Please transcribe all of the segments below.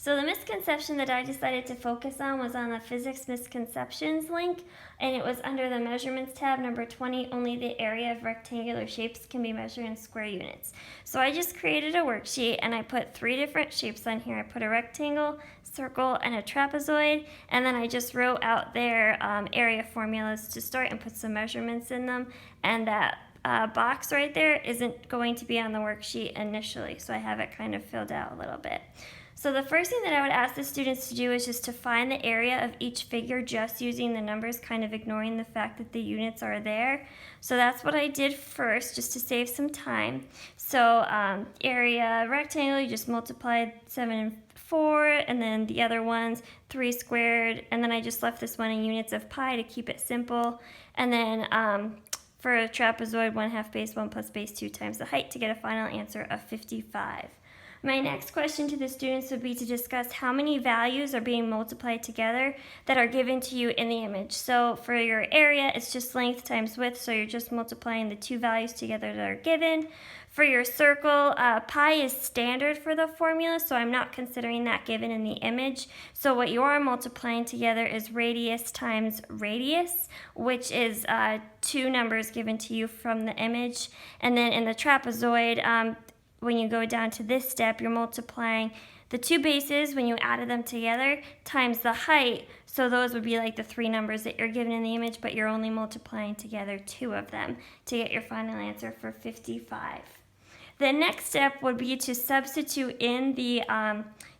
So the misconception that I decided to focus on was on the physics misconceptions link, and it was under the measurements tab, number 20, only the area of rectangular shapes can be measured in square units. So I just created a worksheet and I put 3 different shapes on here. I put a rectangle, circle, and a trapezoid, and then I just wrote out their area formulas to start and put some measurements in them, and that box right there isn't going to be on the worksheet initially, so I have it kind of filled out a little bit. So the first thing that I would ask the students to do is just to find the area of each figure just using the numbers, kind of ignoring the fact that the units are there. So that's what I did first, just to save some time. So area rectangle, you just multiplied 7 and 4, and then the other ones 3 squared, and then I just left this one in units of pi to keep it simple. And then for a trapezoid, 1/2 base 1 plus base 2 times the height to get a final answer of 55. My next question to the students would be to discuss how many values are being multiplied together that are given to you in the image. So for your area, it's just length times width, so you're just multiplying the 2 values together that are given. For your circle, pi is standard for the formula, so I'm not considering that given in the image. So what you are multiplying together is radius times radius, which is 2 numbers given to you from the image. And then in the trapezoid, when you go down to this step, you're multiplying the 2 bases when you added them together times the height. So those would be like the 3 numbers that you're given in the image, but you're only multiplying together 2 of them to get your final answer for 55. The next step would be to substitute in the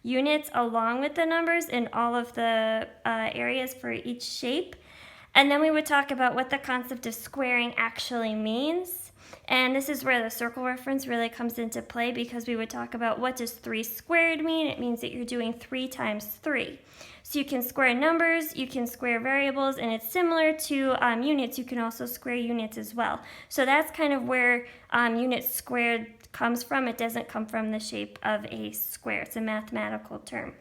units along with the numbers in all of the areas for each shape. And then we would talk about what the concept of squaring actually means. And this is where the circle reference really comes into play, because we would talk about what does 3 squared mean. It means that you're doing 3 times 3. So you can square numbers, you can square variables, and it's similar to units. You can also square units as well. So that's kind of where units squared comes from. It doesn't come from the shape of a square. It's a mathematical term.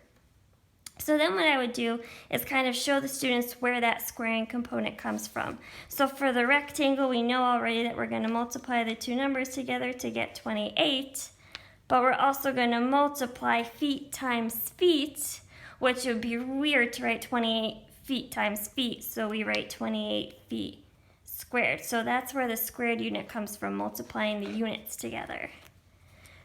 So then what I would do is kind of show the students where that squaring component comes from. So for the rectangle, we know already that we're going to multiply the 2 numbers together to get 28, but we're also going to multiply feet times feet, which would be weird to write 28 feet times feet, so we write 28 feet squared. So that's where the squared unit comes from, multiplying the units together.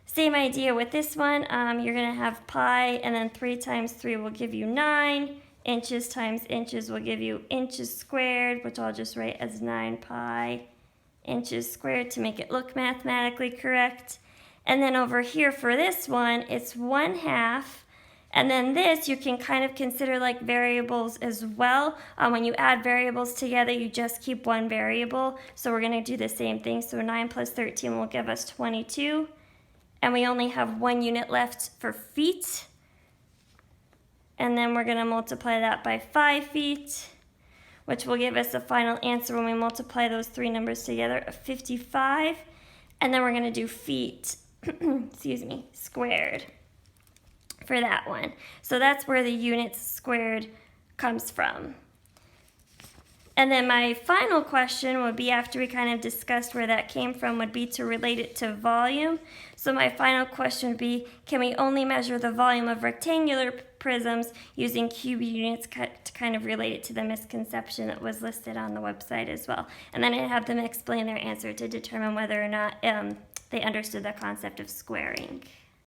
Same idea with this one. You're going to have pi, and then 3 times 3 will give you 9. Inches times inches will give you inches squared, which I'll just write as 9 pi inches squared to make it look mathematically correct. And then over here for this one, it's 1/2. And then this, you can kind of consider like variables as well. When you add variables together, you just keep one variable. So we're going to do the same thing. So 9 plus 13 will give us 22. And we only have 1 unit left for feet. And then we're going to multiply that by 5 feet, which will give us a final answer when we multiply those 3 numbers together of 55. And then we're going to do feet, squared for that one. So that's where the units squared comes from. And then my final question would be, after we kind of discussed where that came from, would be to relate it to volume. So my final question would be, can we only measure the volume of rectangular prisms using cube units to kind of relate it to the misconception that was listed on the website as well? And then I have them explain their answer to determine whether or not they understood the concept of squaring.